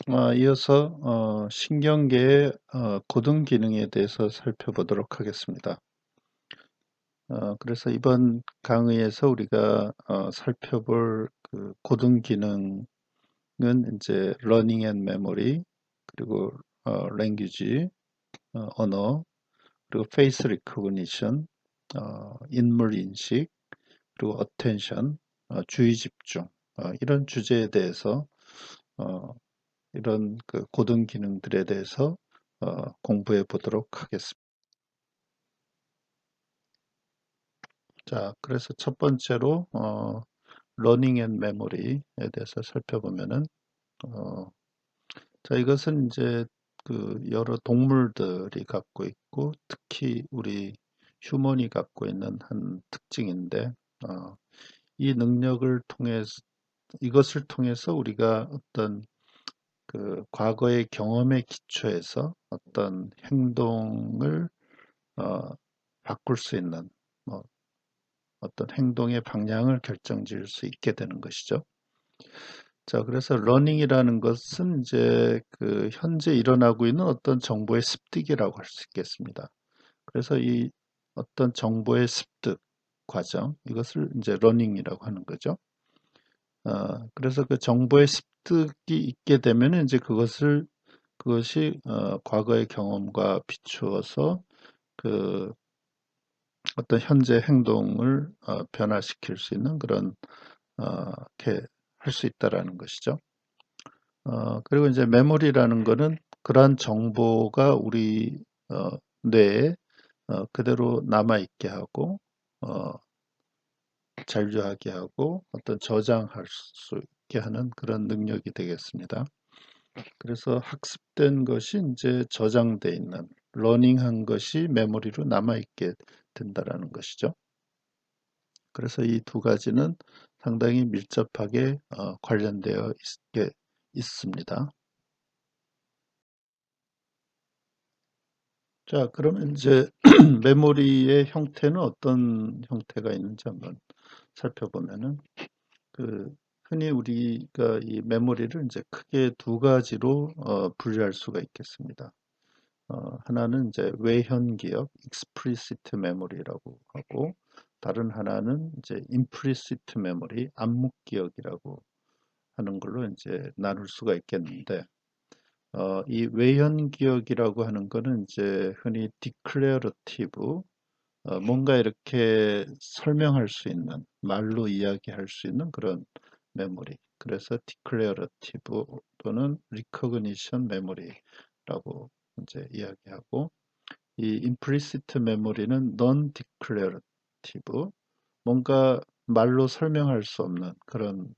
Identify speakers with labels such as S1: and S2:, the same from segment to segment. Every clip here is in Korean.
S1: 이어서 신경계의 고등 기능에 대해서 살펴보도록 하겠습니다. 그래서 이번 강의에서 우리가 살펴볼 그 고등 기능은 이제 러닝 앤 메모리, 그리고 랭귀지, 언어, 그리고 페이스 리코그니션, 인물 인식, 그리고 어텐션, 주의 집중, 이런 주제에 대해서 어, 이런 그 고등 기능들에 대해서 공부해 보도록 하겠습니다. 자, 그래서 첫 번째로 러닝 앤 메모리에 대해서 살펴보면은 어, 자, 이것은 이제 그 여러 동물들이 갖고 있고 특히 우리 휴먼이 갖고 있는 한 특징인데 이 능력을 통해서 이것을 통해서 우리가 어떤 그 과거의 경험에 기초해서 어떤 행동을 어, 바꿀 수 있는 뭐 어떤 행동의 방향을 결정지을 수 있게 되는 것이죠. 자, 그래서 러닝이라는 것은 이제 그 현재 일어나고 있는 어떤 정보의 습득이라고 할 수 있겠습니다. 그래서 이 어떤 정보의 습득 과정, 이것을 이제 러닝이라고 하는 거죠. 그래서 그 정보의 습득이 있게 되면 이제 그것이 과거의 경험과 비추어서 그 어떤 현재 행동을 변화시킬 수 있는 그런 이렇게 할 수 있다라는 것이죠. 그리고 이제 메모리라는 거는 그러한 정보가 우리 뇌에 그대로 남아 있게 하고 어, 잔류하게 하고 어떤 저장할 수 있게 하는 그런 능력이 되겠습니다. 그래서 학습된 것이 이제 저장돼 있는 러닝한 것이 메모리로 남아 있게 된다라는 것이죠. 그래서 이 두 가지는 상당히 밀접하게 관련되어 있습니다. 자, 그러면 이제 메모리의 형태는 어떤 형태가 있는지 한번 살펴보면은 그 흔히 우리가 이 메모리를 이제 크게 두 가지로 분류할 수가 있겠습니다. 하나는 이제 외현 기억, explicit memory라고 하고 다른 하나는 이제 implicit memory, 암묵 기억이라고 하는 걸로 이제 나눌 수가 있겠는데 이 외현 기억이라고 하는 거는 이제 흔히 declarative, 뭔가 이렇게 설명할 수 있는, 말로 이야기할 수 있는 그런 메모리. 그래서 declarative 또는 recognition memory라고 이제 이야기하고 이 implicit memory는 non-declarative, 뭔가 말로 설명할 수 없는 그런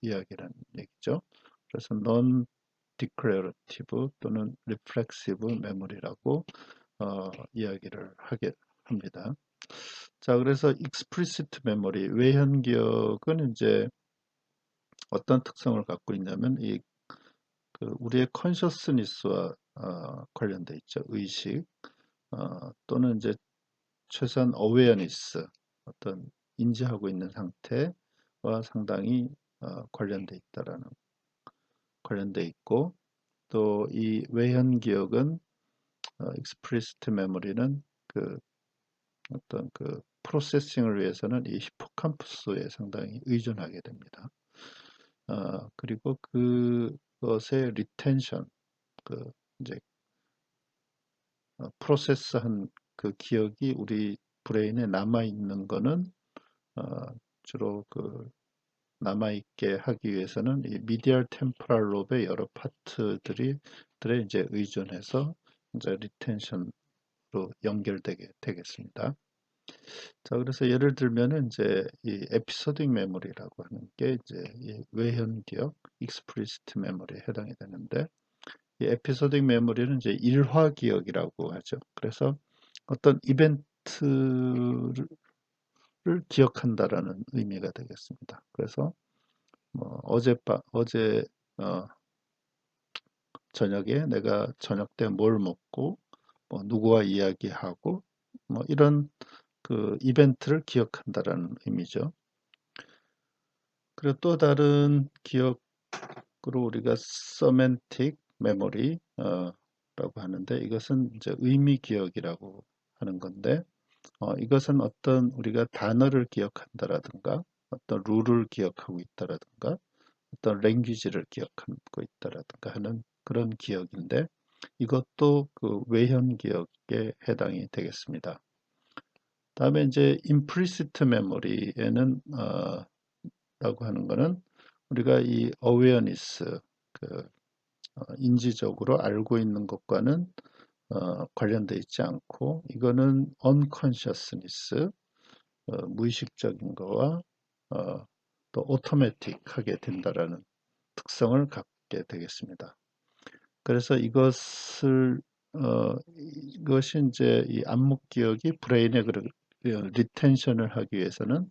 S1: 이야기라는 얘기죠. 그래서 non-declarative 또는 reflexive memory라고 이야기를 하게 합니다. 자, 그래서 explicit memory, 외현 기억은 이제 어떤 특성을 갖고 있냐면 그 우리의 consciousness와 관련돼 있죠. 의식 또는 이제 최소한 awareness, 어떤 인지하고 있는 상태와 상당히 관련돼 있고 또 이 외현 기억은 explicit memory는 그 어떤 그 프로세싱을 위해서는 이 히포캄퍼스에 상당히 의존하게 됩니다. 그리고 그것의 리텐션, 그 이제 프로세스한 그 기억이 우리 브레인에 남아 있는 거는 어, 주로 그 남아 있게 하기 위해서는 이 미디얼 템포럴 롭의 여러 파트들이 들에 이제 의존해서 이제 리텐션으로 연결되게 되겠습니다. 자, 그래서 예를 들면은 이제 이 에피소딕 메모리라고 하는 게 이제 이 외현 기억, 익스플리시트 메모리에 해당이 되는데 이 에피소딕 메모리는 이제 일화 기억이라고 하죠. 그래서 어떤 이벤트를 기억한다라는 의미가 되겠습니다. 그래서 뭐 어제 어, 저녁에 내가 저녁 때 뭘 먹고 뭐 누구와 이야기하고 뭐 이런 그 이벤트를 기억한다라는 의미죠. 그리고 또 다른 기억은 그리고 우리가 semantic memory 라고 하는데, 이것은 이제 의미 기억이라고 하는 건데, 이것은 어떤 우리가 단어를 기억한다라든가 어떤 룰을 기억하고 있다라든가 어떤 랭귀지를 기억하고 있다라든가 하는 그런 기억인데, 이것도 그 외현 기억에 해당이 되겠습니다. 다음에 이제 implicit memory에는 라고 하는 거는 우리가 이 awareness, 그 인지적으로 알고 있는 것과는 관련되어 있지 않고, 이거는 unconsciousness, 무의식적인 거와 또 automatic하게 된다라는 특성을 갖게 되겠습니다. 그래서 이것이 이제 이 암묵 기억이 브레인에 리텐션을 하기 위해서는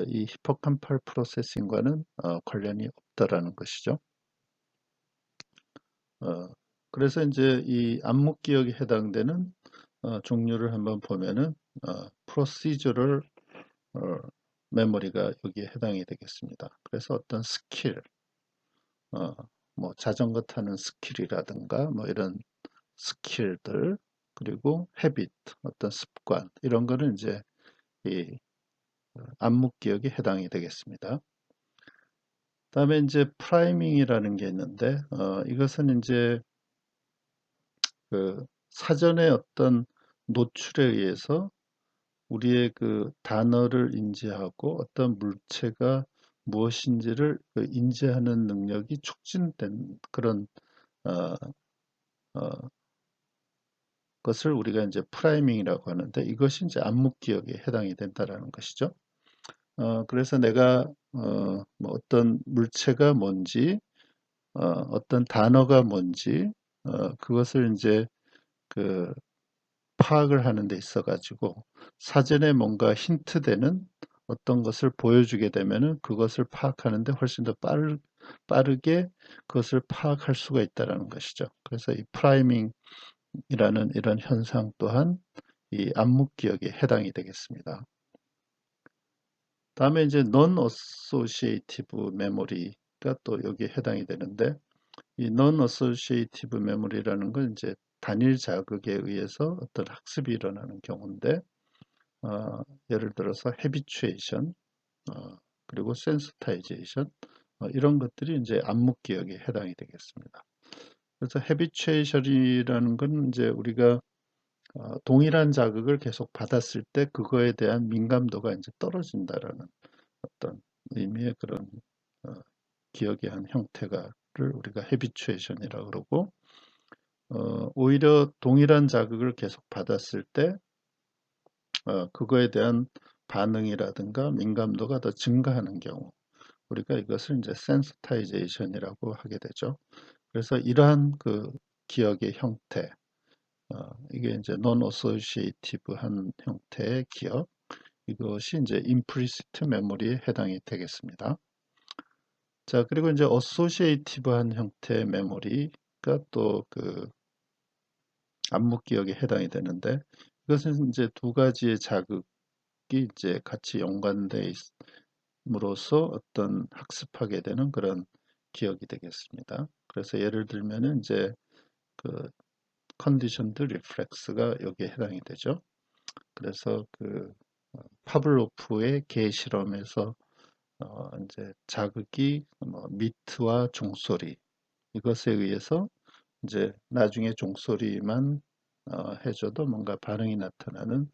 S1: 이 히포캄팔 프로세싱과는 관련이 없다라는 것이죠. 그래서 이제 이 암묵 기억에 해당되는 종류를 한번 보면은 procedural 메모리가 여기에 해당이 되겠습니다. 그래서 어떤 스킬, 뭐 자전거 타는 스킬이라든가 뭐 이런 스킬들, 그리고 헤비트, 어떤 습관, 이런 거는 이제 이 암묵 기억에 해당이 되겠습니다. 다음에 이제 프라이밍이라는 게 있는데, 이것은 이제 그 사전에 어떤 노출에 의해서 우리의 그 단어를 인지하고 어떤 물체가 무엇인지를 그 인지하는 능력이 촉진된 그런 어, 어, 것을 우리가 이제 프라이밍이라고 하는데, 이것이 이제 암묵 기억에 해당이 된다라는 것이죠. 그래서 내가 뭐 어떤 물체가 뭔지, 어떤 단어가 뭔지, 그것을 이제 그 파악을 하는 데 있어 가지고 사전에 뭔가 힌트되는 어떤 것을 보여주게 되면은 그것을 파악하는 데 훨씬 더 빠르게 그것을 파악할 수가 있다라는 것이죠. 그래서 이 프라이밍이라는 이런 현상 또한 이 암묵 기억에 해당이 되겠습니다. 다음에 이제 non-associative memory가 또 여기에 해당이 되는데, 이 non-associative memory라는 건 이제 단일 자극에 의해서 어떤 학습이 일어나는 경우인데, 예를 들어서 habituation, 그리고 sensitization, 이런 것들이 이제 암묵 기억에 해당이 되겠습니다. 그래서 habituation이라는 건 이제 우리가 동일한 자극을 계속 받았을 때 그거에 대한 민감도가 이제 떨어진다라는 어떤 의미의 그런 어, 기억의 한 형태가를 우리가 habituation이라고 그러고, 오히려 동일한 자극을 계속 받았을 때 그거에 대한 반응이라든가 민감도가 더 증가하는 경우, 우리가 이것을 이제 sensitization이라고 하게 되죠. 그래서 이러한 그 기억의 형태, 이게 이제 non-associative한 형태의 기억, 이것이 이제 implicit memory에 해당이 되겠습니다. 자, 그리고 이제 associative한 형태의 메모리가 또 그 암묵 기억에 해당이 되는데, 이것은 이제 두 가지의 자극이 이제 같이 연관돼 있음으로써 어떤 학습하게 되는 그런 기억이 되겠습니다. 그래서 예를 들면은 이제 그 컨디션드 리플렉스가 여기에 해당이 되죠. 그래서 그 파블로프의 개 실험에서 이제 자극이 뭐 미트와 종소리, 이것에 의해서 이제 나중에 종소리만 해줘도 뭔가 반응이 나타나는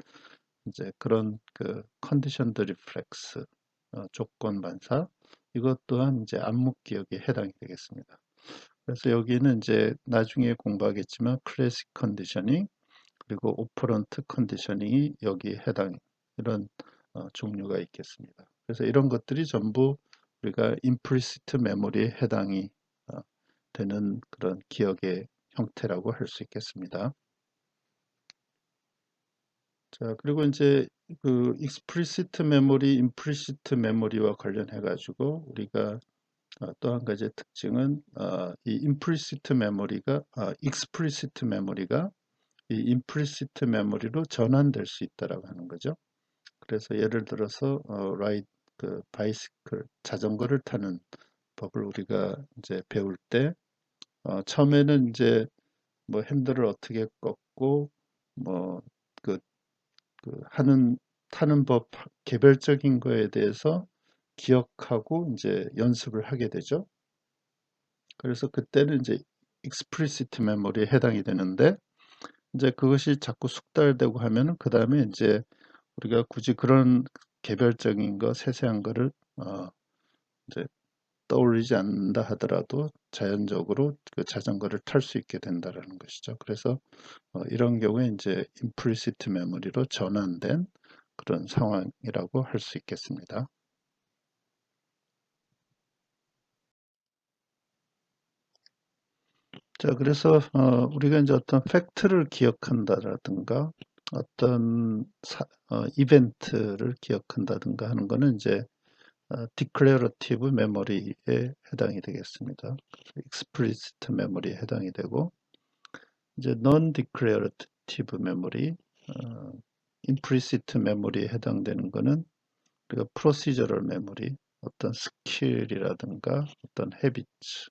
S1: 이제 그런 그 컨디션드 리플렉스, 조건 반사, 이것 또한 이제 암묵 기억에 해당이 되겠습니다. 그래서 여기는 이제 나중에 공부하겠지만 클래식 컨디셔닝, 그리고 오퍼런트 컨디셔닝이 여기에 해당, 이런 종류가 있겠습니다. 그래서 이런 것들이 전부 우리가 implicit memory에 해당이 되는 그런 기억의 형태라고 할 수 있겠습니다. 자, 그리고 이제 그 explicit memory, implicit memory와 관련해 가지고 우리가 또 한 가지 특징은 이 implicit memory가 explicit memory가 이 implicit memory로 전환될 수 있다라고 하는 거죠. 그래서 예를 들어서 라이드 그 바이시클 자전거를 타는 법을 우리가 이제 배울 때 처음에는 이제 뭐 핸들을 어떻게 꺾고 뭐 그 하는 타는 법 개별적인 거에 대해서 기억하고 이제 연습을 하게 되죠. 그래서 그때는 이제 explicit memory에 해당이 되는데 이제 그것이 자꾸 숙달되고 하면은 그 다음에 이제 우리가 굳이 그런 개별적인 거 세세한 거를 이제 떠올리지 않는다 하더라도 자연적으로 그 자전거를 탈 수 있게 된다라는 것이죠. 그래서 이런 경우에 이제 implicit memory로 전환된 그런 상황이라고 할 수 있겠습니다. 자, 그래서 우리가 이제 어떤 팩트를 기억한다라든가 어떤 이벤트를 기억한다든가 하는 거는 이제 declarative memory에 해당이 되겠습니다. explicit memory에 해당이 되고 이제 non-declarative memory, implicit memory에 해당되는 거는 우리가 procedural memory, 어떤 스킬이라든가 어떤 habits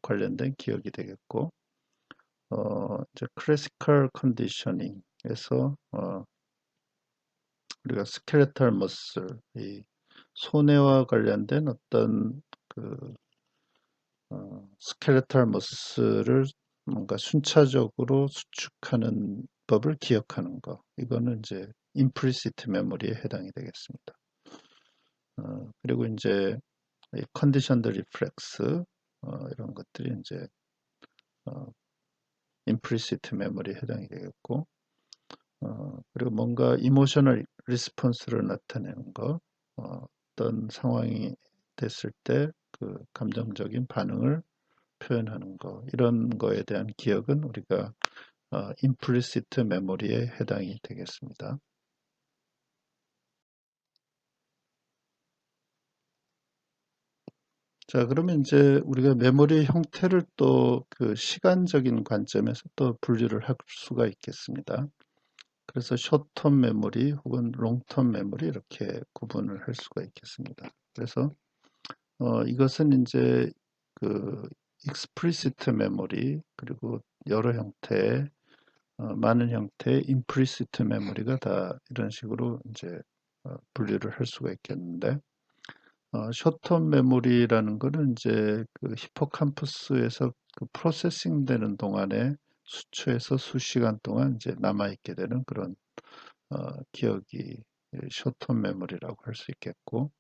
S1: 관련된 기억이 되겠고 이제 classical conditioning에서 우리가 skeletal muscle, 이 손해와 관련된 어떤 그 skeletal muscle을 뭔가 순차적으로 수축하는 법을 기억하는 거. 이거는 이제 implicit memory에 해당이 되겠습니다. 그리고 이제 conditioned reflex 이런 것들이 이제 implicit memory에 해당이 되겠고 그리고 뭔가 emotional response를 나타내는 거 어떤 상황이 됐을 때 그 감정적인 반응을 표현하는 거 이런 거에 대한 기억은 우리가 implicit memory에 해당이 되겠습니다. 자, 그러면 이제 우리가 메모리 형태를 또 그 시간적인 관점에서 또 분류를 할 수가 있겠습니다. 그래서 숏텀 메모리 혹은 롱텀 메모리 이렇게 구분을 할 수가 있겠습니다. 그래서 이것은 이제 그 explicit memory 그리고 여러 형태의 많은 형태의 implicit memory가 다 이런 식으로 이제 분류를 할 수가 있겠는데 숏텀 메모리라는 거는 이제 그 히포캄퍼스에서 그 프로세싱 되는 동안에 수초에서 수시간 동안 이제 남아있게 되는 그런 기억이 숏텀 메모리라고 할 수 있겠고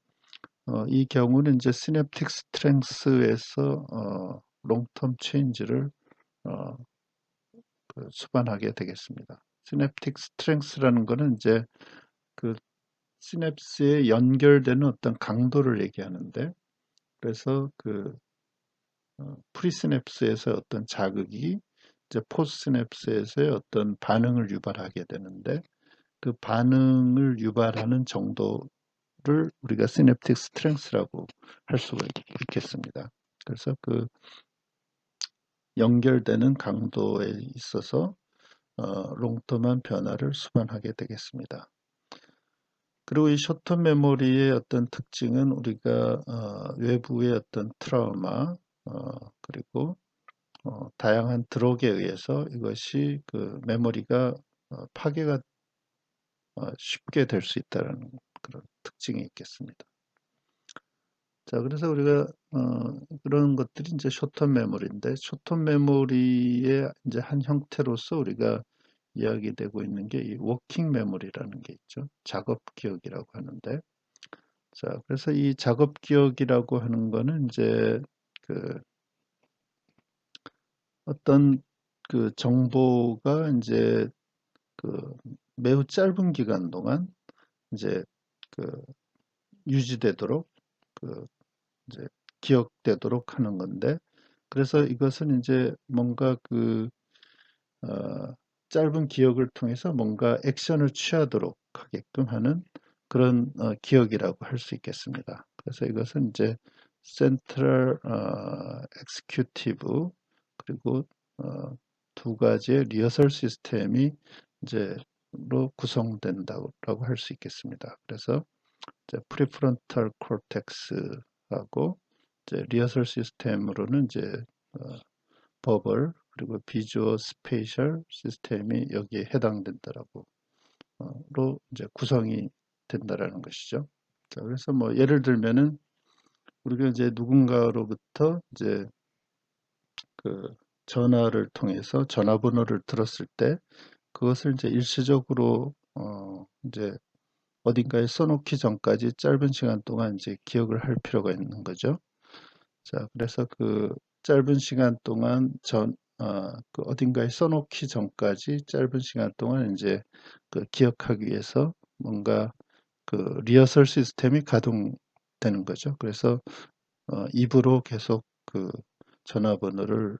S1: 이 경우는 이제 시냅틱 스트렝스에서 롱텀 체인지를 어, 그 수반하게 되겠습니다. 시냅틱 스트렝스라는 거는 이제 그 시냅스에 연결되는 어떤 강도를 얘기하는데 그래서 그 프리시냅스에서 어떤 자극이 이제 포스시냅스에서의 어떤 반응을 유발하게 되는데 그 반응을 유발하는 정도를 우리가 시냅틱 스트렝스라고 할 수가 있겠습니다. 그래서 그 연결되는 강도에 있어서 롱텀한 변화를 수반하게 되겠습니다. 그리고 이 숏텀 메모리의 어떤 특징은 우리가 외부의 어떤 트라우마 그리고 다양한 드럭에 의해서 이것이 그 메모리가 파괴가 쉽게 될 수 있다는 그런 특징이 있겠습니다. 자, 그래서 우리가 그런 것들이 이제 숏텀 메모리인데 숏텀 메모리의 이제 한 형태로서 우리가 이야기되고 있는 게 이 워킹 메모리라는 게 있죠. 작업 기억이라고 하는데 자, 그래서 이 작업 기억이라고 하는 거는 이제 그 어떤 그 정보가 이제 그 매우 짧은 기간 동안 이제 그 유지되도록 그 이제 기억되도록 하는 건데 그래서 이것은 이제 뭔가 그 짧은 기억을 통해서 뭔가 액션을 취하도록 하게끔 하는 그런 기억이라고 할 수 있겠습니다. 그래서 이것은 이제 센트럴 엑스큐티브 그리고 어, 두 가지의 리허설 시스템이 이제로 구성된다고 할 수 있겠습니다. 그래서 이제 프리프론탈 코텍스하고 이제 리허설 시스템으로는 이제 버벌 그리고 비주어 스페이셜 시스템이 여기에 해당된다라고 로 이제 구성이 된다라는 것이죠. 자, 그래서 뭐 예를 들면은 우리가 이제 누군가로부터 이제 그 전화를 통해서 전화번호를 들었을 때 그것을 이제 일시적으로 이제 어딘가에 써놓기 전까지 짧은 시간 동안 이제 기억을 할 필요가 있는 거죠. 자, 그래서 그 짧은 시간 동안 그 어딘가에 써놓기 전까지 짧은 시간 동안 이제 그 기억하기 위해서 뭔가 그 리허설 시스템이 가동되는 거죠. 그래서 입으로 계속 그 전화번호를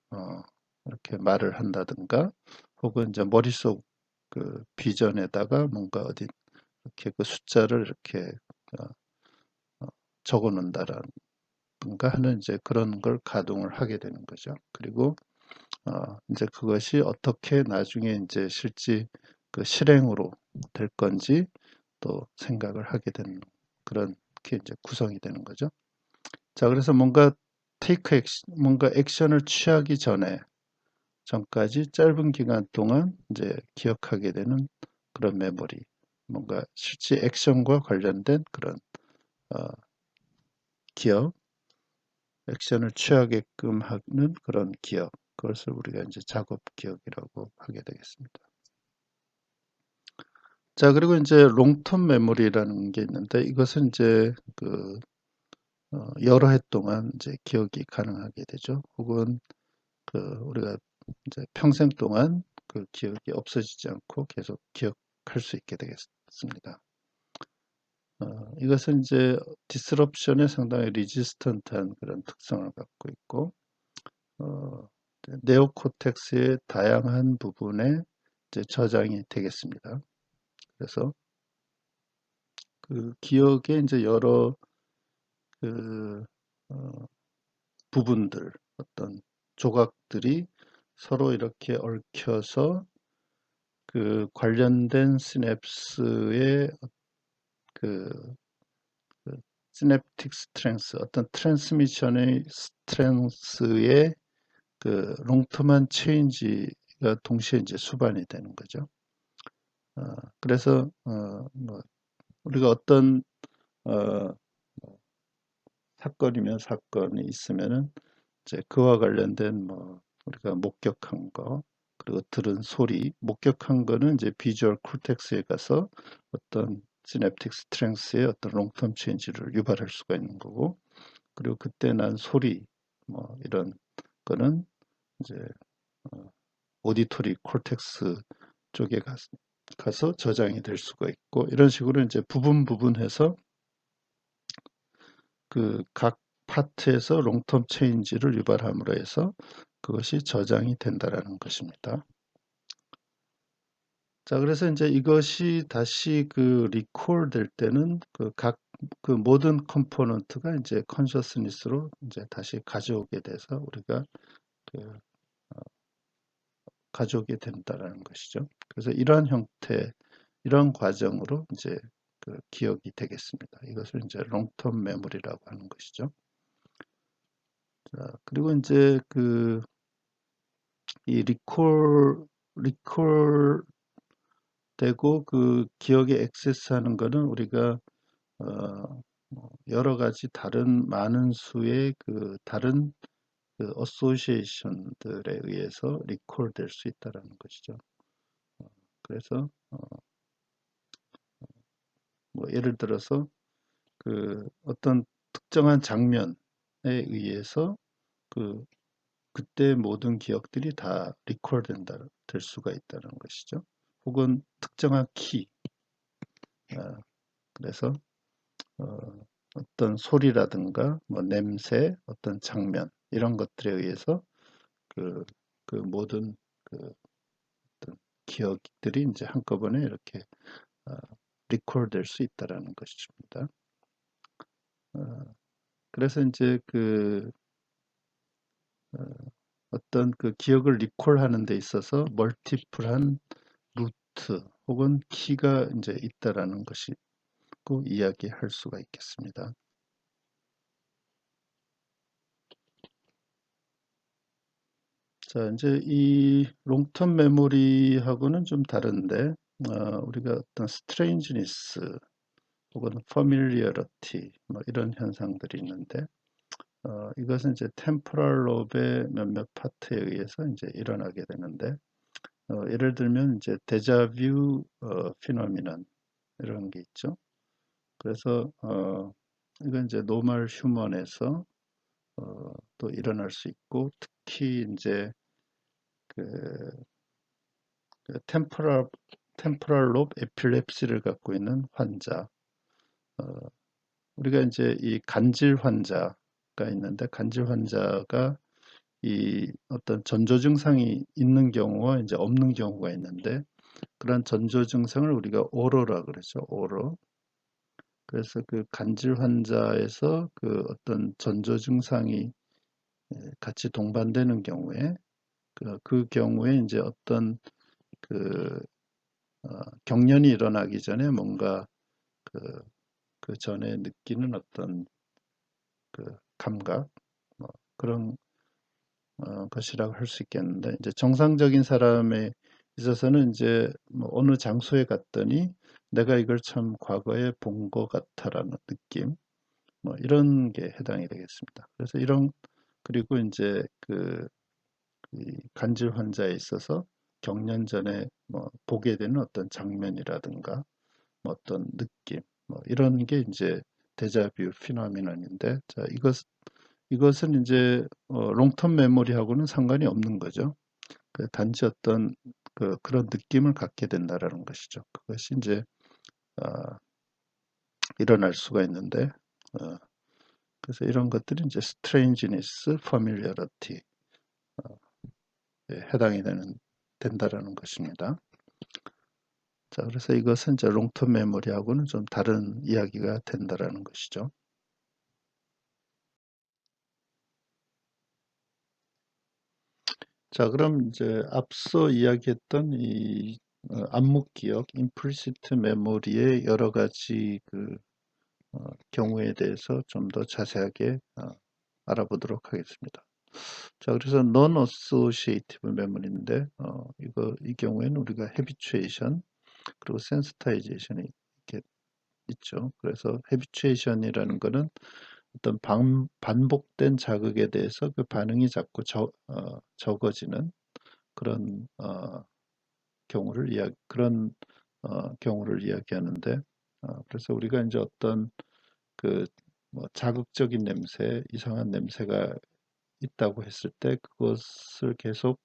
S1: 이렇게 말을 한다든가 혹은 이제 머릿속 그 비전에다가 뭔가 어디 이렇게 그 숫자를 이렇게 어, 적어 놓는다든가 하는 이제 그런 걸 가동을 하게 되는 거죠. 그리고 이제 그것이 어떻게 나중에 이제 실제 그 실행으로 될 건지 또 생각을 하게 되는 그런 게 이제 구성이 되는 거죠. 자, 그래서 뭔가 뭔가 액션을 취하기 전까지 짧은 기간 동안 이제 기억하게 되는 그런 메모리, 뭔가 실제 액션과 관련된 그런 어, 기억, 액션을 취하게끔 하는 그런 기억, 그것을 우리가 이제 작업 기억이라고 하게 되겠습니다. 자, 그리고 이제 롱텀 메모리라는 게 있는데 이것은 이제 그 여러 해 동안 이제 기억이 가능하게 되죠. 혹은 그 우리가 이제 평생 동안 그 기억이 없어지지 않고 계속 기억할 수 있게 되겠습니다. 이것은 이제 디스럽션에 상당히 리지스턴트한 그런 특성을 갖고 있고 네오코텍스의 다양한 부분에 이제 저장이 되겠습니다. 그래서 그 기억의 이제 여러 그 부분들, 어떤 조각들이 서로 이렇게 얽혀서 그 관련된 시냅스의 그, 그 시냅틱 스트렝스, 어떤 트랜스미션의 스트렝스의 그 롱텀한 체인지가 동시에 이제 수반이 되는 거죠. 그래서 뭐 우리가 어떤 어, 사건이면 사건이 있으면은 이제 그와 관련된 뭐 우리가 목격한 거 그리고 들은 소리, 목격한 거는 이제 비주얼 콜텍스에 가서 어떤 시냅틱 스트렝스의 어떤 롱텀 체인지를 유발할 수가 있는 거고, 그리고 그때 난 소리 뭐 이런 거는 이제 오디토리 콜텍스 쪽에 가서 저장이 될 수가 있고, 이런 식으로 이제 부분해서 그 각 파트에서 롱텀 체인지를 유발함으로 해서 그것이 저장이 된다라는 것입니다. 자, 그래서 이제 이것이 다시 그 리콜 될 때는 그 모든 컴포넌트가 이제 컨셔스니스로 이제 다시 가져오게 돼서 우리가 그 가져오게 된다라는 것이죠. 그래서 이러한 형태, 이런 과정으로 이제 그 기억이 되겠습니다. 이것을 이제 롱텀 메모리라고 하는 것이죠. 자, 그리고 이제 이 리콜 되고 그 기억에 액세스하는 것은 우리가 여러 가지 다른 많은 수의 그 다른 그 어소시에이션들에 의해서 리콜 될 수 있다라는 것이죠. 그래서 뭐 예를 들어서 그 어떤 특정한 장면에 의해서 그 그때 모든 기억들이 다 리콜 될 수가 있다는 것이죠. 혹은 특정한 키, 그래서 어떤 소리라든가 뭐 냄새, 어떤 장면 이런 것들에 의해서 그, 그 모든 그 어떤 기억들이 이제 한꺼번에 이렇게 어, 리콜 될 수 있다라는 것입니다. 그래서 이제 어떤 그 기억을 리콜하는 데 있어서 멀티플한 루트 혹은 키가 이제 있다라는 것이 꼭 이야기할 수가 있겠습니다. 자, 이제 이 롱텀 메모리하고는 좀 다른데, 우리가 어떤 스트레인지니스 혹은 퍼밀리어리티 뭐 이런 현상들이 있는데, 이것은 이제 템포럴 롭의 몇몇 파트에 의해서 이제 일어나게 되는데, 예를 들면 이제 데자뷰 피노미넌 이런 게 있죠. 그래서 이건 이제 노멀 휴먼에서 또 일어날 수 있고, 특히 이제 그 템포럴 로 에필lep시를 갖고 있는 환자, 어, 우리가 이제 이 간질 환자가 있는데, 간질 환자가 이 어떤 전조 증상이 있는 경우와 이제 없는 경우가 있는데, 그런 전조 증상을 우리가 오로라 그러죠. 오로. 그래서 그 간질 환자에서 그 어떤 전조 증상이 같이 동반되는 경우에 그 경우에 이제 어떤 그 경련이 일어나기 전에 뭔가 그, 그 전에 느끼는 어떤 그 감각 뭐 그런 것이라고 할 수 있겠는데, 이제 정상적인 사람에 있어서는 이제 뭐 어느 장소에 갔더니 내가 이걸 참 과거에 본 것 같아라는 느낌, 뭐 이런 게 해당이 되겠습니다. 그래서 이런, 그리고 이제 이 간질 환자에 있어서 경련 전에 뭐 보게 되는 어떤 장면이라든가 뭐 어떤 느낌, 뭐 이런 게 이제 데자뷰 피노미넌인데, 자, 이것은 이제 롱텀 메모리하고는 상관이 없는 거죠. 단지 어떤 그런 느낌을 갖게 된다라는 것이죠. 그것이 이제 어, 일어날 수가 있는데, 어, 그래서 이런 것들이 이제 스트레인지니스, 퍼밀리어리티 해당이 된다라는 것입니다. 자, 그래서 이것은 이제 롱텀 메모리하고는 좀 다른 이야기가 된다라는 것이죠. 자, 그럼 이제 앞서 이야기했던 이 암묵 기억, 임플리시트 메모리의 여러 가지 경우에 대해서 좀 더 자세하게 알아보도록 하겠습니다. 자, 그래서 non-associative memory인데, 이 경우에는 우리가 habituation 그리고 sensitization이 이렇게 있죠. 그래서 habituation이라는 거는 어떤 반복된 자극에 대해서 그 반응이 자꾸 적어지는 그런 경우를 이야기하는데, 그래서 우리가 이제 어떤 뭐 자극적인 냄새, 이상한 냄새가 있다고 했을 때 그것을 계속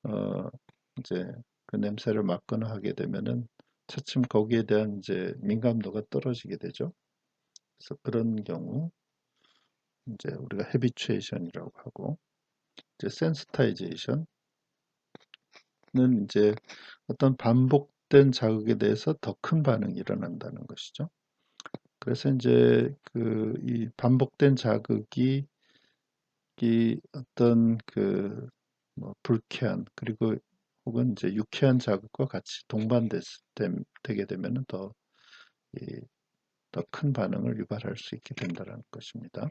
S1: 어, 이제 그 냄새를 맡거나 하게 되면은 차츰 거기에 대한 이제 민감도가 떨어지게 되죠. 그래서 그런 경우 이제 우리가 헤비추에이션이라고 하고, 이제 센스타이제이션은 이제 어떤 반복된 자극에 대해서 더 큰 반응이 일어난다는 것이죠. 그래서 이제 이 반복된 자극이 이 어떤 뭐 불쾌한, 그리고 혹은 이제 유쾌한 자극과 같이 되게 되면은 더 큰 반응을 유발할 수 있게 된다는 것입니다.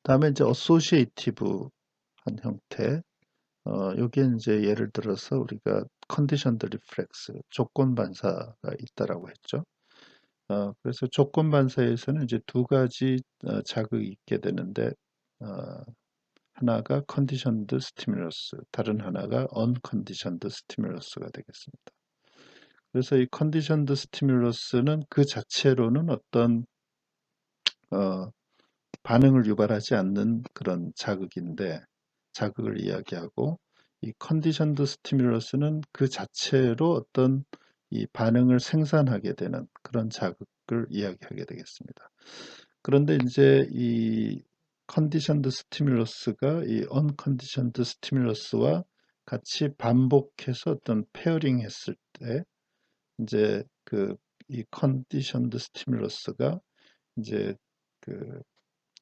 S1: 다음에 이제 어소시에이티브한 형태, 여기에 이제 예를 들어서 우리가 컨디션드 리플렉스, 조건 반사가 있다라고 했죠. 그래서 조건 반사에서는 이제 두 가지 자극이 있게 되는데, 어, 하나가 컨디션드 스티뮬러스, 다른 하나가 언컨디션드 스티뮬러스가 되겠습니다. 그래서 이 컨디션드 스티뮬러스는 그 자체로는 어떤 어, 반응을 유발하지 않는 그런 자극을 이야기하고, 이 컨디션드 스티뮬러스는 그 자체로 어떤 이 반응을 생산하게 되는 그런 자극을 이야기하게 되겠습니다. 그런데 이제 이 컨디션드 스티뮬러스가 이 언컨디션드 스티뮬러스와 같이 반복해서 어떤 페어링 했을 때 이제 이 컨디션드 스티뮬러스가 이제 그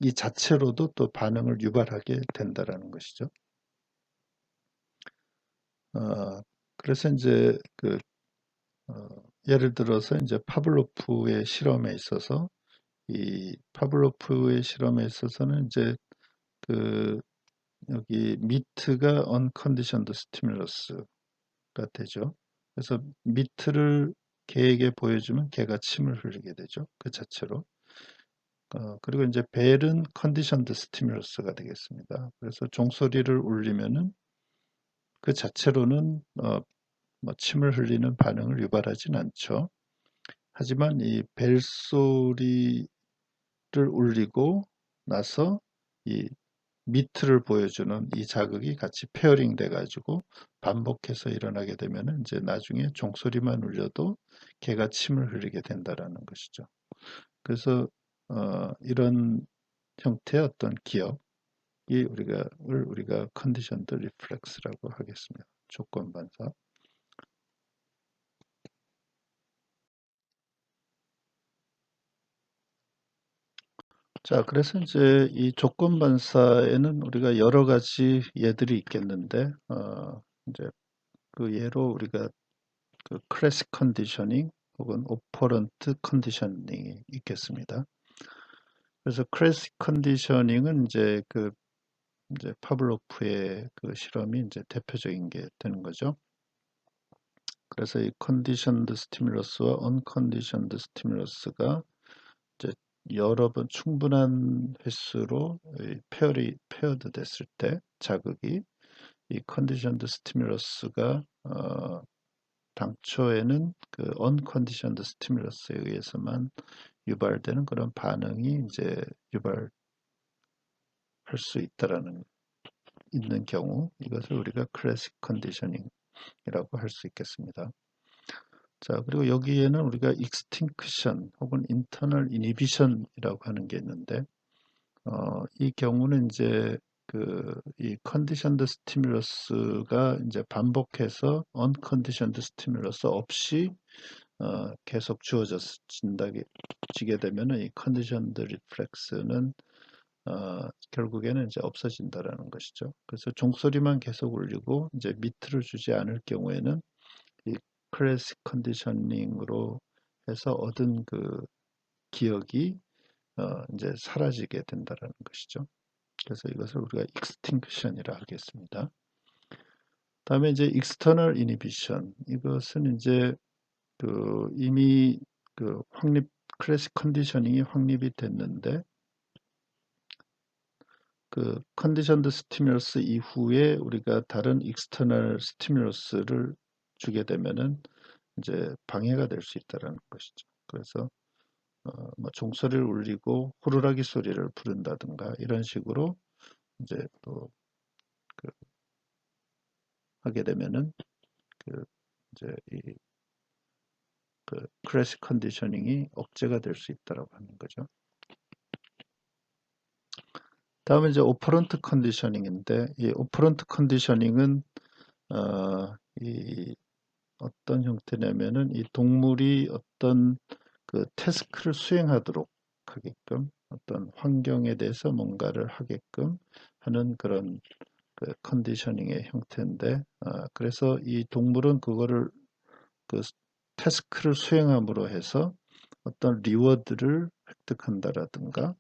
S1: 이 자체로도 또 반응을 유발하게 된다라는 것이죠. 그래서 이제 예를 들어서 이제 파블로프의 실험에 있어서, 이 파블로프의 실험에 있어서는 이제 그 여기 미트가 unconditioned stimuluus가 되죠. 그래서 미트를 개에게 보여주면 개가 침을 흘리게 되죠. 그 자체로. 그리고 이제 벨은 컨디션드 스티뮬러스가 되겠습니다. 그래서 종소리를 울리면은 그 자체로는 뭐 침을 흘리는 반응을 유발하진 않죠. 하지만 이 벨소리를 울리고 나서 이 미트를 보여주는 이 자극이 같이 페어링 돼 가지고 반복해서 일어나게 되면은 이제 나중에 종소리만 울려도 개가 침을 흘리게 된다라는 것이죠. 그래서 이런 형태의 어떤 기억이 우리가 컨디션드 리플렉스라고 하겠습니다. 조건 반사. 자, 그래서 이제 이 조건 반사에는 우리가 여러 가지 예들이 있겠는데, 이제 그 예로 우리가 그 클래식 컨디셔닝 혹은 오퍼런트 컨디셔닝이 있겠습니다. 그래서 클래식 컨디셔닝은 이제 파블로프의 그 실험이 이제 대표적인 게 되는 거죠. 그래서 이 컨디션드 스티뮬러스와 언컨디션드 스티뮬러스가 이제 여러 번 충분한 횟수로 페어드 됐을 때 자극이 이 컨디션드 스티뮬러스가 당초에는 그 언컨디션드 스티뮬러스에 의해서만 유발되는 그런 반응이 이제 유발할 수 있는 경우 이것을 우리가 클래식 컨디셔닝이라고 할 수 있겠습니다. 자, 그리고 여기에는 우리가 익스팅크션 혹은 인터널 이니비션이라고 하는 게 있는데 이 경우는 이제 이 컨디션드 스티뮬러스가 이제 반복해서 언컨디션드 스티뮬러스 없이 계속 지게 되면은 이 컨디션드 리플렉스는 결국에는 이제 없어진다라는 것이죠. 그래서 종소리만 계속 울리고 이제 미트를 주지 않을 경우에는 이 클래식 컨디셔닝으로 해서 얻은 그 기억이 이제 사라지게 된다라는 것이죠. 그래서 이것을 우리가 익스팅크션이라 하겠습니다. 다음에 이제 익스터널 이니비션 이것은 이제 이미 클래식 컨디셔닝이 확립이 됐는데 그 컨디션드 스티뮬러스 이후에 우리가 다른 익스터널 스티뮬러스를 주게 되면은 이제 방해가 될 수 있다는 것이죠. 그래서 뭐 종소리를 울리고 호루라기 소리를 부른다든가 이런 식으로 이제 또 그 하게 되면은 그 이제 그 클래식 컨디셔닝이 억제가 될 수 있다라고 하는 거죠. 다음에 이제 오퍼런트 컨디셔닝인데 이 오퍼런트 컨디셔닝은 이 어떤 형태냐면은 이 동물이 어떤 그 태스크를 수행하도록 하게끔 어떤 환경에 대해서 뭔가를 하게끔 하는 그런 그 컨디셔닝의 형태인데 그래서 이 동물은 그거를 그 태스크를 수행함으로 해서 어떤 리워드를 획득한다라든가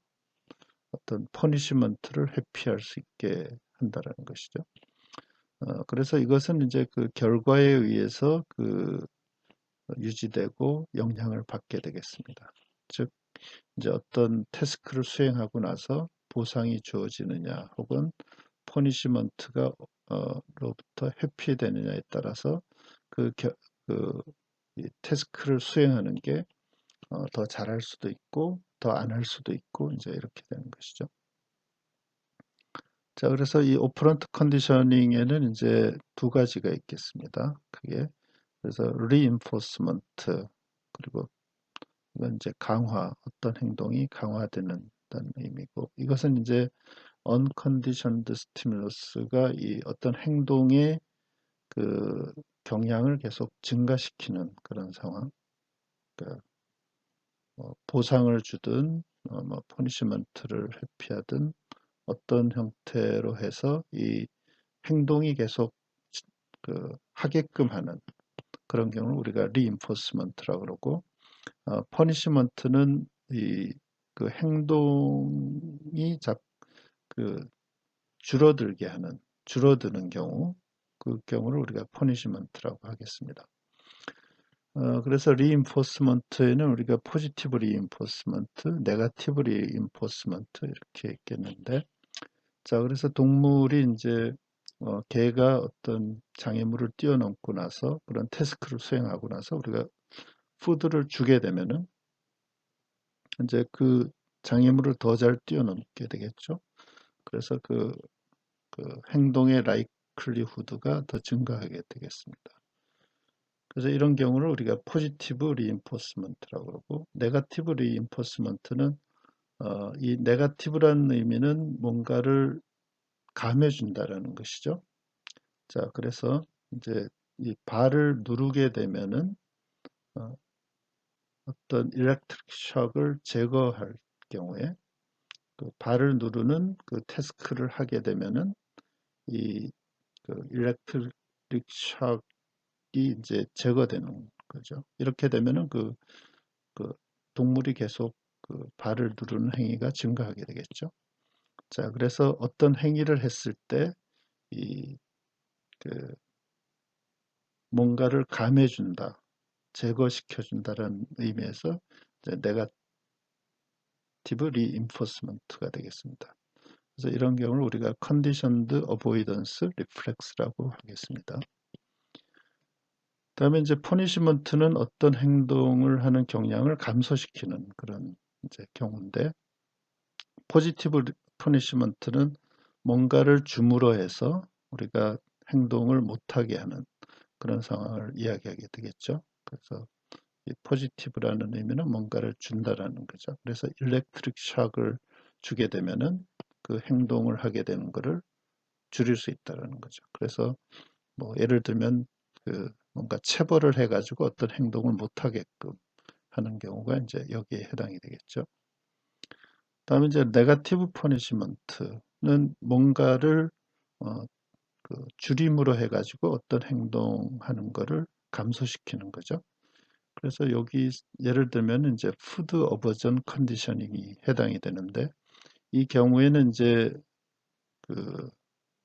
S1: 어떤 퍼니시먼트를 회피할 수 있게 한다라는 것이죠. 그래서 이것은 이제 그 결과에 의해서 유지되고 영향을 받게 되겠습니다. 즉 이제 어떤 태스크를 수행하고 나서 보상이 주어지느냐 혹은 퍼니시먼트가 로부터 회피되느냐에 따라서 그, 겨, 그 태스크를 수행하는 게 더 잘할 수도 있고 더 안 할 수도 있고 이제 이렇게 되는 것이죠. 자, 그래서 이 오퍼런트 컨디셔닝에는 이제 두 가지가 있겠습니다. 그게 그래서 reinforcement 그리고 이건 이제 강화, 어떤 행동이 강화되는 의미고 이것은 이제 unconditioned stimulus가 이 어떤 행동의 그 경향을 계속 증가시키는 그런 상황. 그러니까 보상을 주든 뭐 퍼니시먼트를 회피하든 어떤 형태로 해서 이 행동이 계속 하게끔 하는 그런 경우를 우리가 reinforcement라고 그러고 퍼니시먼트는 이 그 행동이 그 줄어드는 경우, 그 경우를 우리가 퍼니시먼트라고 하겠습니다. 그래서 리인포스먼트에는 우리가 포지티브 리인포스먼트, 네거티브 리인포스먼트 이렇게 있겠는데, 자, 그래서 동물이 이제 개가 어떤 장애물을 뛰어넘고 나서 그런 태스크를 수행하고 나서 우리가 푸드를 주게 되면은 이제 그 장애물을 더 잘 뛰어넘게 되겠죠. 그래서 그 행동의 라이클리후드가 더 증가하게 되겠습니다. 그래서 이런 경우를 우리가 포지티브 리인포스먼트라고 그러고, 네거티브 리인포스먼트는 이 네거티브라는 의미는 뭔가를 감해준다라는 것이죠. 자, 그래서 이제 이 발을 누르게 되면은 어, 어떤 일렉트릭 shock을 제거할 경우에 그 발을 누르는 그 태스크를 하게 되면은 이 그 일렉트릭 shock이 이제 제거되는 거죠. 이렇게 되면은 그 동물이 계속 그 발을 누르는 행위가 증가하게 되겠죠. 자, 그래서 어떤 행위를 했을 때 이 그 뭔가를 감해준다, 제거시켜준다는 의미에서 이제 네거티브 리인포스먼트가 되겠습니다. 그래서 이런 경우를 우리가 컨디션드 어보이던스 리플렉스라고 하겠습니다. 다음에 이제 퍼니시먼트는 어떤 행동을 하는 경향을 감소시키는 그런 이제 경우인데, 포지티브 퍼니시먼트는 뭔가를 줌으로 해서 우리가 행동을 못하게 하는 그런 상황을 이야기하게 되겠죠. 그래서 이 포지티브라는 의미는 뭔가를 준다라는 거죠. 그래서 일렉트릭 샥을 주게 되면은 그 행동을 하게 되는 것을 줄일 수 있다라는 거죠. 그래서 뭐 예를 들면 그 뭔가 체벌을 해가지고 어떤 행동을 못하게끔 하는 경우가 이제 여기에 해당이 되겠죠. 다음에 이제 네거티브 퍼니시먼트는 뭔가를 어, 그 줄임으로 해가지고 어떤 행동하는 거를 감소시키는 거죠. 그래서 여기 예를 들면 이제 푸드 어버전 컨디셔닝이 해당이 되는데, 이 경우에는 이제 그,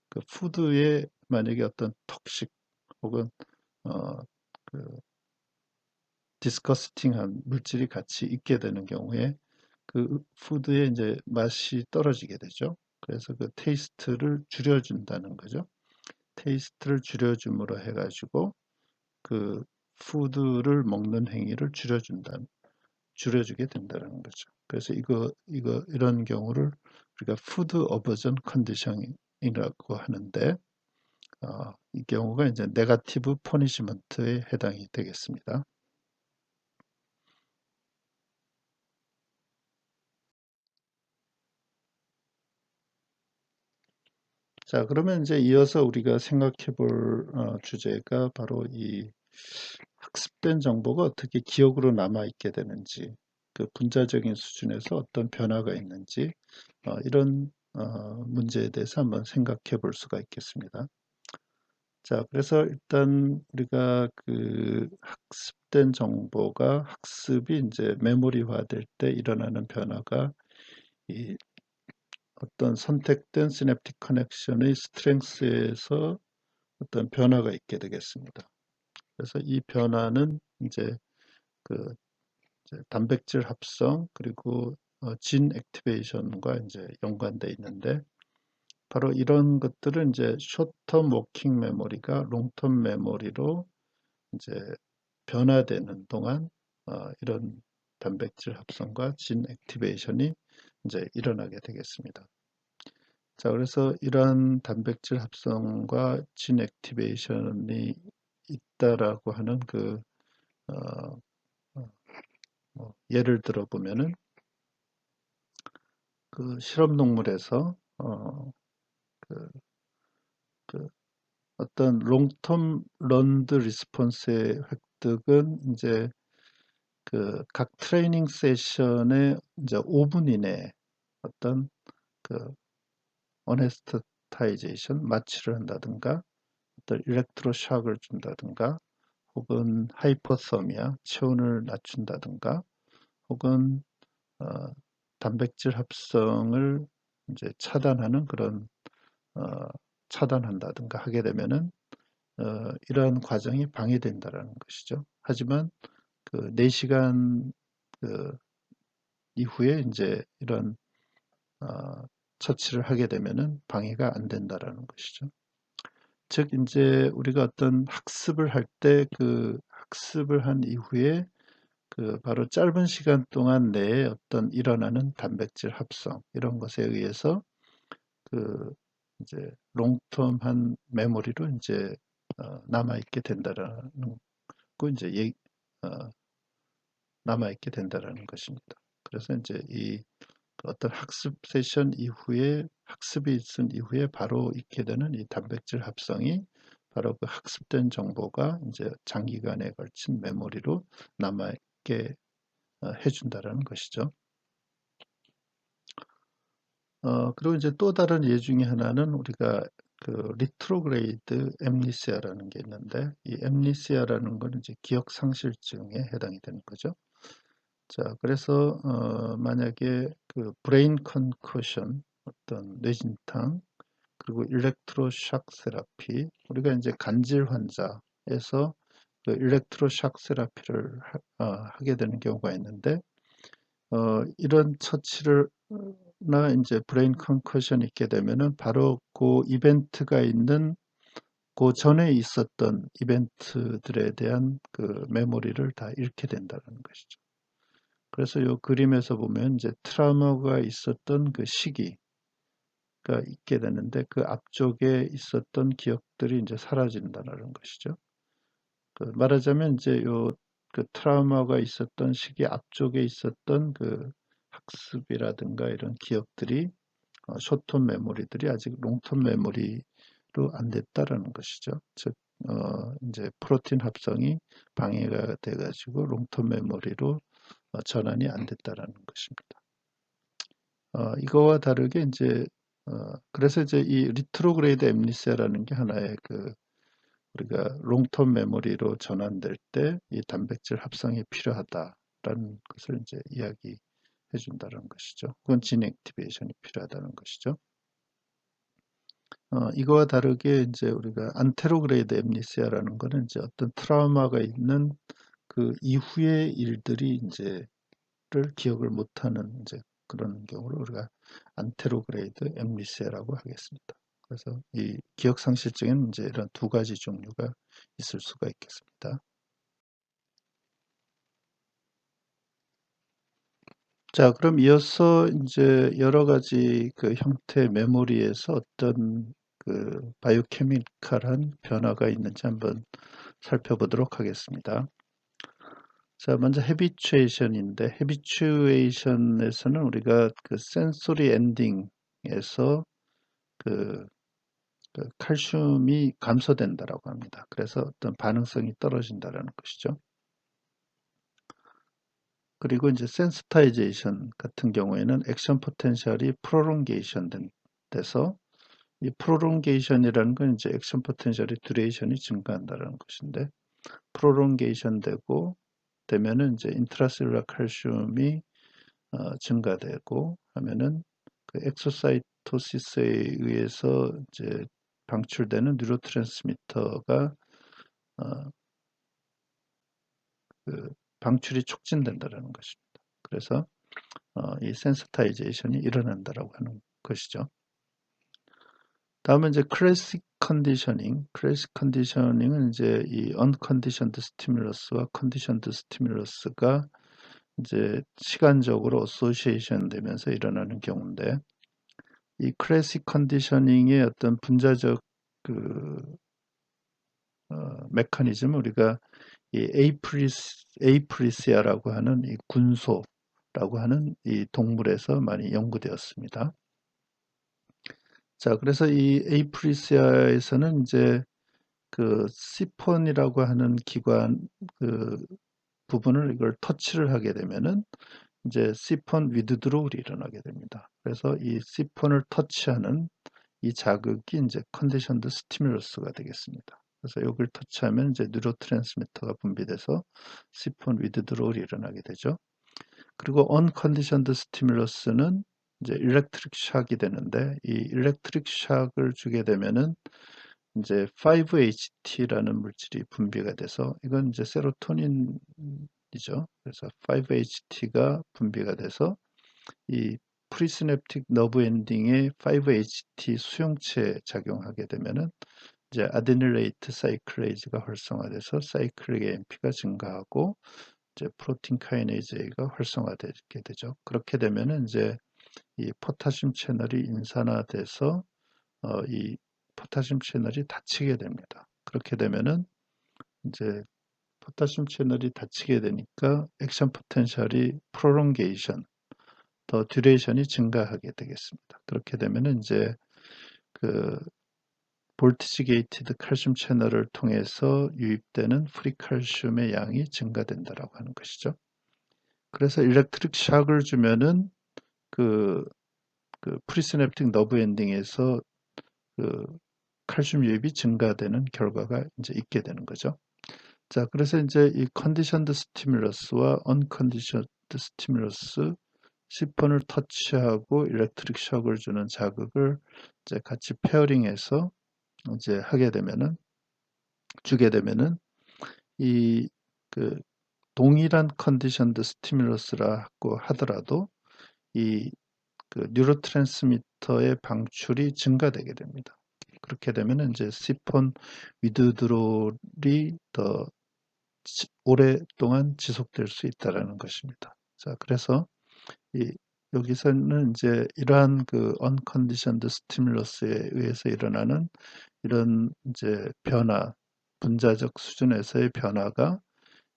S1: 그 푸드에 만약에 어떤 톡식 혹은 어, 그 디스커스팅한 물질이 같이 있게 되는 경우에 그 푸드의 이제 맛이 떨어지게 되죠. 그래서 그 테이스트를 줄여준다는 거죠. 테이스트를 줄여줌으로 해가지고 그 푸드를 먹는 행위를 줄여주게 된다는 거죠. 그래서 이런 경우를 우리가 푸드 어버전 컨디션이라고 하는데, 이 경우가 이제 네거티브 퍼니시먼트에 해당이 되겠습니다. 자, 그러면 이제 이어서 우리가 생각해 볼 주제가 바로 이 학습된 정보가 어떻게 기억으로 남아 있게 되는지, 그 분자적인 수준에서 어떤 변화가 있는지, 이런 문제에 대해서 한번 생각해 볼 수가 있겠습니다. 자, 그래서 일단 우리가 그 학습된 정보가 학습이 이제 메모리화 될 때 일어나는 변화가 이 어떤 선택된 시냅틱 커넥션의 스트렝스에서 어떤 변화가 있게 되겠습니다. 그래서 이 변화는 이제 그 이제 단백질 합성 그리고 진 액티베이션과 이제 연관돼 있는데, 바로 이런 것들은 이제 숏텀 워킹 메모리가 롱텀 메모리로 이제 변화되는 동안 이런 단백질 합성과 진 액티베이션이 이제 일어나게 되겠습니다. 자, 그래서 이러한 단백질 합성과 진 액티베이션이 있다라고 하는 어, 예를 들어 보면은 그 실험 동물에서 그, 그 어떤 롱텀 런드 리스폰스의 획득은 이제 그 각 트레이닝 세션에 이제 5분 이내에 어떤 그 어네스터타이제이션 마취를 한다든가 어떤 일렉트로 샥을 준다든가 혹은 하이퍼서미아 체온을 낮춘다든가 혹은 어, 단백질 합성을 이제 차단하는 그런 차단한다든가 하게 되면은 이러한 과정이 방해된다라는 것이죠. 하지만 그 4시간 그 이후에 이제 이런 처치를 하게 되면은 방해가 안 된다라는 것이죠. 즉 이제 우리가 어떤 학습을 할 때 그 학습을 한 이후에 그 바로 짧은 시간 동안 내에 어떤 일어나는 단백질 합성 이런 것에 의해서 그 이제 롱텀한 메모리로 이제 남아있게 된다라는 거 이제 남아있게 된다라는 것입니다. 그래서 이제 이 어떤 학습 세션 이후에 학습이 있은 이후에 바로 있게 되는 이 단백질 합성이 바로 그 학습된 정보가 이제 장기간에 걸친 메모리로 남아있게 해준다라는 것이죠. 그리고 이제 또 다른 예 중에 하나는 우리가 그 리트로그레이드 엠니시아라는 게 있는데 이 엠니시아라는 건 이제 기억 상실증에 해당이 되는 거죠. 자, 그래서 만약에 그 브레인 컨커션 어떤 뇌진탕 그리고 일렉트로샥 세라피 우리가 이제 간질 환자에서 그 일렉트로샥 세라피를 하게 되는 경우가 있는데 이런 처치를 나 이제 브레인 컨커션이 있게 되면은 바로 그 이벤트가 있는 그 전에 있었던 이벤트들에 대한 그 메모리를 다 잃게 된다는 것이죠. 그래서 이 그림에서 보면 이제 트라우마가 있었던 그 시기가 있게 되는데 그 앞쪽에 있었던 기억들이 이제 사라진다는 것이죠. 그 말하자면 이제 요 그 트라우마가 있었던 시기 앞쪽에 있었던 그 학습이라든가 이런 기억들이 숏텀 메모리들이 아직 롱텀 메모리로 안 됐다라는 것이죠. 즉 이제 프로틴 합성이 방해가 돼가지고 롱텀 메모리로 전환이 안 됐다라는 것입니다. 이거와 다르게 이제 그래서 이제 이 리트로그레이드 엠니시아라는 게 하나의 그 우리가 롱텀 메모리로 전환될 때 이 단백질 합성이 필요하다라는 것을 이제 이야기해 준다는 것이죠. 그건 진 액티베이션이 필요하다는 것이죠. 이거와 다르게 이제 우리가 안테로그레이드 엠니시아라는 거는 이제 어떤 트라우마가 있는 그 이후의 일들이 이제를 기억을 못하는 이제 그런 경우를 우리가 안테로그레이드 엠니시아라고 하겠습니다. 그래서 이 기억 상실증에는 이제 이런 두 가지 종류가 있을 수가 있겠습니다. 자, 그럼 이어서 이제 여러 가지 그 형태의 메모리에서 어떤 그 바이오케미컬한 변화가 있는지 한번 살펴보도록 하겠습니다. 자, 먼저 헤비추에이션인데 헤비추에이션에서는 우리가 그 센소리 엔딩에서 그, 그 칼슘이 감소된다라고 합니다. 그래서 어떤 반응성이 떨어진다라는 것이죠. 그리고 이제 센스타이제이션 같은 경우에는 액션 포텐셜이 프롤롱게이션 돼서 이 프롤롱게이션이라는 건 이제 액션 포텐셜의 듀레이션이 증가한다는 것인데 프롤롱게이션 되면은 이제 인트라셀룰라 칼슘이 증가되고 하면은 그 엑소사이토시스에 의해서 이제 방출되는 뉴로트랜스미터가 어, 그 방출이 촉진된다는 것입니다. 그래서 이 센서타이제이션이 일어난다라고 하는 것이죠. 다음은 이제 클래식 컨디셔닝. 클래식 컨디셔닝은 이제 이 언컨디션드 스티뮬러스와 컨디션드 스티뮬러스가 이제 시간적으로 어소시에이션 되면서 일어나는 경우인데 이 클래식 컨디셔닝의 어떤 분자적 그 메커니즘은 우리가 이 에이프리시아라고 하는 이 군소라고 하는 이 동물에서 많이 연구되었습니다. 자, 그래서 이 에이프리시아에서는 이제 그 시폰이라고 하는 기관 그 부분을 이걸 터치를 하게 되면은 이제 시폰 위드드로울이 일어나게 됩니다. 그래서 이 시폰을 터치하는 이 자극이 이제 컨디션드 스티뮬러스가 되겠습니다. 그래서 여기를 터치하면 이제 뉴로트랜스미터가 분비돼서 시폰 위드드로울이 일어나게 되죠. 그리고 언컨디션드 스티뮬러스는 이제 일렉트릭 샥이 되는데, 이 일렉트릭 샥을 주게 되면은 이제 5-HT라는 물질이 분비가 돼서, 이건 이제 세로토닌이죠. 그래서 5-HT가 분비가 돼서 이 프리시냅틱 너브 엔딩에 5-HT 수용체에 작용하게 되면은 이제 아데닐레이트 사이클레이즈가 활성화돼서 사이클릭 AMP가 증가하고 이제 프로틴 카이네이즈 A가 활성화되게 되죠. 그렇게 되면은 이제 이 포타슘 채널이 인산화돼서 이 포타슘 채널이 닫히게 됩니다. 그렇게 되면은 이제 포타슘 채널이 닫히게 되니까 액션 포텐셜이 프롤ongation, 더 듀레이션이 증가하게 되겠습니다. 그렇게 되면은 이제 그 볼티지 게이티드 칼슘 채널을 통해서 유입되는 프리칼슘의 양이 증가된다라고 하는 것이죠. 그래서 일렉트릭 샥을 주면은 그, 그 프리시냅틱 너브 엔딩에서 그 칼슘 유입이 증가되는 결과가 이제 있게 되는 거죠. 자, 그래서 이제 이 컨디션드 스티뮬러스와 언컨디션드 스티뮬러스 시폰을 터치하고 일렉트릭 샥을 주는 자극을 이제 같이 페어링해서 이제 주게 되면은 이 그 동일한 컨디션드 스티뮬러스라고 하더라도 이 그 뉴로트랜스미터의 방출이 증가되게 됩니다. 그렇게 되면은 이제 시폰 위드드롤이 더 오랫동안 지속될 수 있다라는 것입니다. 자, 그래서 이 여기서는 이제 이러한 그 언컨디션드 스티뮬러스에 의해서 일어나는 이런 이제 변화, 분자적 수준에서의 변화가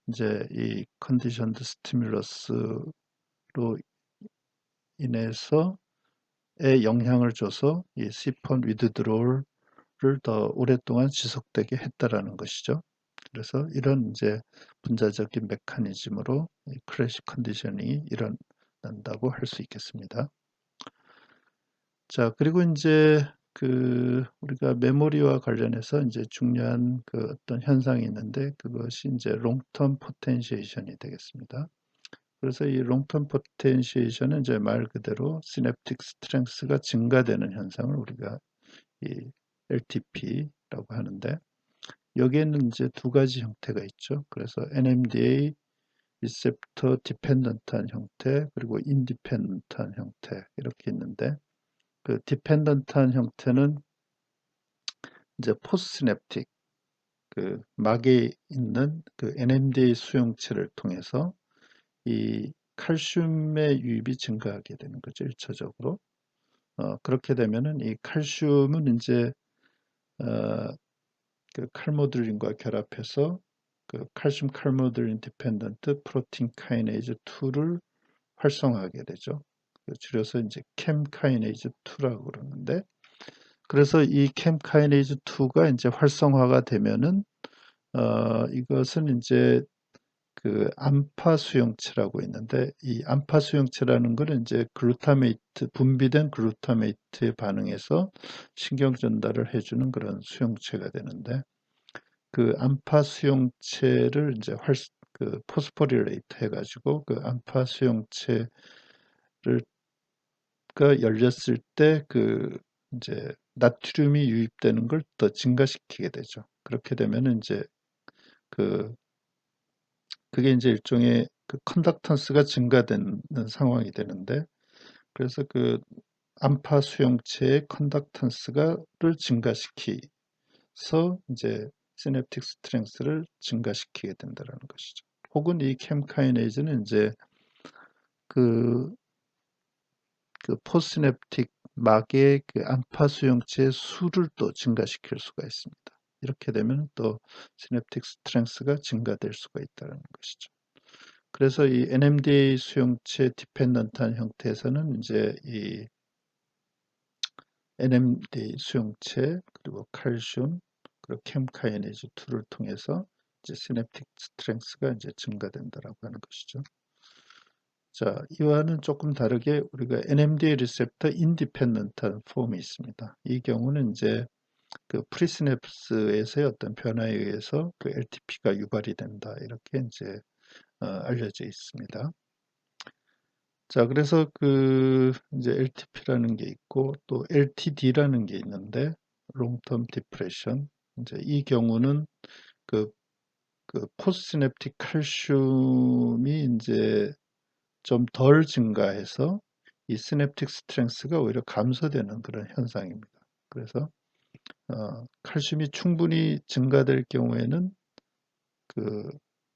S1: 이제 이 컨디션드 스티뮬러스로 인해서의 영향을 줘서 이 시폰 위드드롤을 더 오랫동안 지속되게 했다라는 것이죠. 그래서 이런 이제 분자적인 메커니즘으로 크래시 컨디션이 일어난다고 할 수 있겠습니다. 자, 그리고 이제 그 우리가 메모리와 관련해서 이제 중요한 그 어떤 현상이 있는데 그것이 이제 롱텀 포텐시에이션이 되겠습니다. 그래서 이 롱텀 포텐시에이션은 이제 말 그대로 시냅틱 스트렝스가 증가되는 현상을 우리가 이 LTP라고 하는데 여기에는 이제 두 가지 형태가 있죠. 그래서 NMDA 리셉터 디펜던트한 형태 그리고 인디펜던트한 형태 이렇게 있는데 그 디펜던트한 형태는 이제 포스시냅틱 그 막에 있는 그 NMDA 수용체를 통해서 이 칼슘의 유입이 증가하게 되는 거죠. 1차적으로. 그렇게 되면은 이 칼슘은 이제 어, 그 칼모듈린과 결합해서 그 칼슘 칼모듈린 디펜던트 프로틴 카이네이즈 2를 활성화하게 되죠. 줄여서 이제 캠 카이네이즈 2라고 그러는데 그래서 이 캠 카이네이즈 2가 이제 활성화가 되면은 이것은 이제 그 암파 수용체라고 있는데 이 암파 수용체라는 것은 이제 글루타메이트 분비된 글루타메이트에 반응해서 신경 전달을 해주는 그런 수용체가 되는데 그 암파 수용체를 이제 그 포스포리레이트 해가지고 그 암파 수용체가 열렸을 때 그 이제 나트륨이 유입되는 걸 더 증가시키게 되죠. 그렇게 되면은 이제 그 그게 이제 일종의 그 컨덕턴스가 증가되는 상황이 되는데 그래서 그 암파 수용체의 컨덕턴스가를 증가시키서 이제 시냅틱 스트렝스를 증가시키게 된다는 것이죠. 혹은 이 캠카이네이즈는 이제 그, 그 포스시냅틱 막의 그 암파 수용체의 수를 또 증가시킬 수가 있습니다. 이렇게 되면 또 시냅틱 스트렝스가 증가될 수가 있다는 것이죠. 그래서 이 NMDA 수용체 디펜던트한 형태에서는 이제 이 NMDA 수용체 그리고 칼슘 그리고 캠카이네이즈 2를 통해서 이제 시냅틱 스트렝스가 이제 증가된다라고 하는 것이죠. 자, 이와는 조금 다르게 우리가 NMDA 리셉터 인디펜던트한 폼이 있습니다. 이 경우는 이제 그 프리시냅스에서의 어떤 변화에 의해서 그 LTP가 유발이 된다 이렇게 이제 알려져 있습니다. 자, 그래서 이제 LTP라는 게 있고 또 LTD라는 게 있는데 롱텀 디프레션. 이제 이 경우는 그, 포스시냅틱 칼슘이 이제 좀 덜 증가해서 이 시냅틱 스트렝스가 오히려 감소되는 그런 현상입니다. 그래서 칼슘이 충분히 증가될 경우에는 그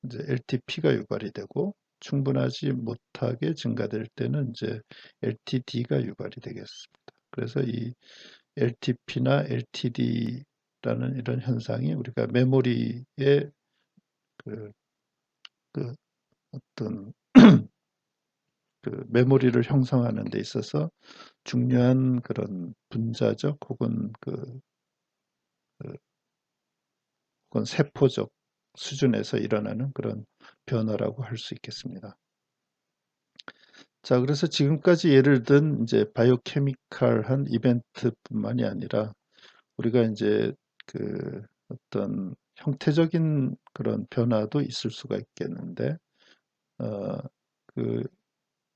S1: 이제 LTP가 유발이 되고 충분하지 못하게 증가될 때는 이제 LTD가 유발이 되겠습니다. 그래서 이 LTP나 LTD라는 이런 현상이 우리가 메모리의 그, 그 어떤 메모리를 형성하는 데 있어서 중요한 그런 분자적 그 혹은 세포적 수준에서 일어나는 그런 변화라고 할 수 있겠습니다. 자, 그래서 지금까지 예를 든 이제 바이오케미칼한 이벤트뿐만이 아니라 우리가 이제 어떤 형태적인 그런 변화도 있을 수가 있겠는데, 어, 그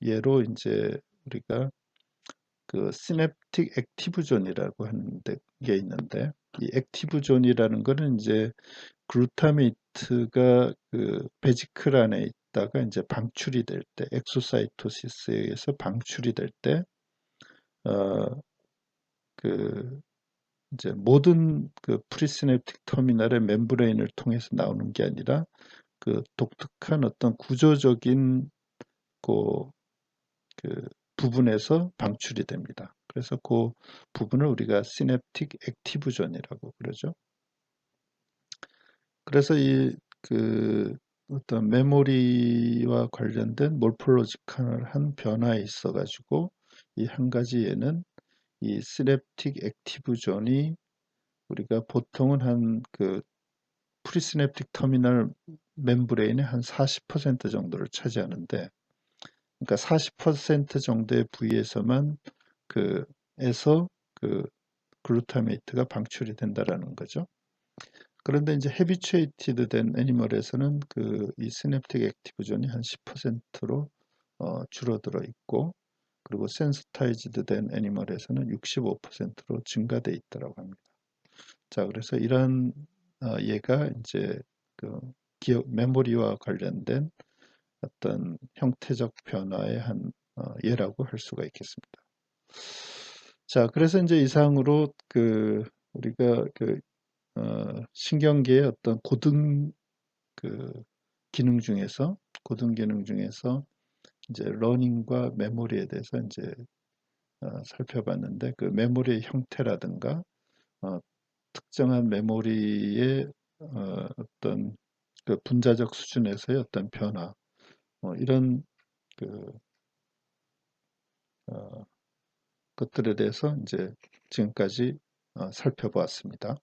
S1: 예로 이제 우리가 시냅틱 액티브 존이라고 하는 게 있는데, 이 액티브 존이라는 거는 이제 글루타메이트가 베지클 안에 있다가 이제 방출이 될 때, 엑소사이토시스에 의해서 방출이 될 때, 어, 그 이제 모든 프리시냅틱 터미널의 멤브레인을 통해서 나오는 게 아니라 독특한 어떤 구조적인 그, 그 부분에서 방출이 됩니다. 그래서 그 부분을 우리가 시냅틱 액티브 존이라고 그러죠. 그래서 어떤 메모리와 관련된 몰폴로지컬한 변화에 있어 가지고 이 한 가지에는 이 시냅틱 액티브 존이 우리가 보통은 한 프리시냅틱 터미널 멤브레인의 한 40% 정도를 차지하는데, 그러니까 40% 정도의 부위에서만 에서 글루타메이트가 방출이 된다라는 거죠. 그런데 이제 헤비추에이티드 된 애니멀에서는 이 시냅틱 액티브 존이 한 10%로 줄어들어 있고, 그리고 센스타이즈드 된 애니멀에서는 65%로 증가돼 있다고 합니다. 자, 그래서 이런 얘가 이제 기억 메모리와 관련된 어떤 형태적 변화의 한 예라고 할 수가 있겠습니다. 자, 그래서 이제 이상으로 우리가 신경계의 어떤 그 고등 기능 중에서 이제 러닝과 메모리에 대해서 이제 살펴봤는데, 그 메모리의 형태라든가 어, 특정한 메모리의 어떤 분자적 수준에서의 어떤 변화, 이런 그 어, 것들에 대해서 이제 지금까지 살펴보았습니다.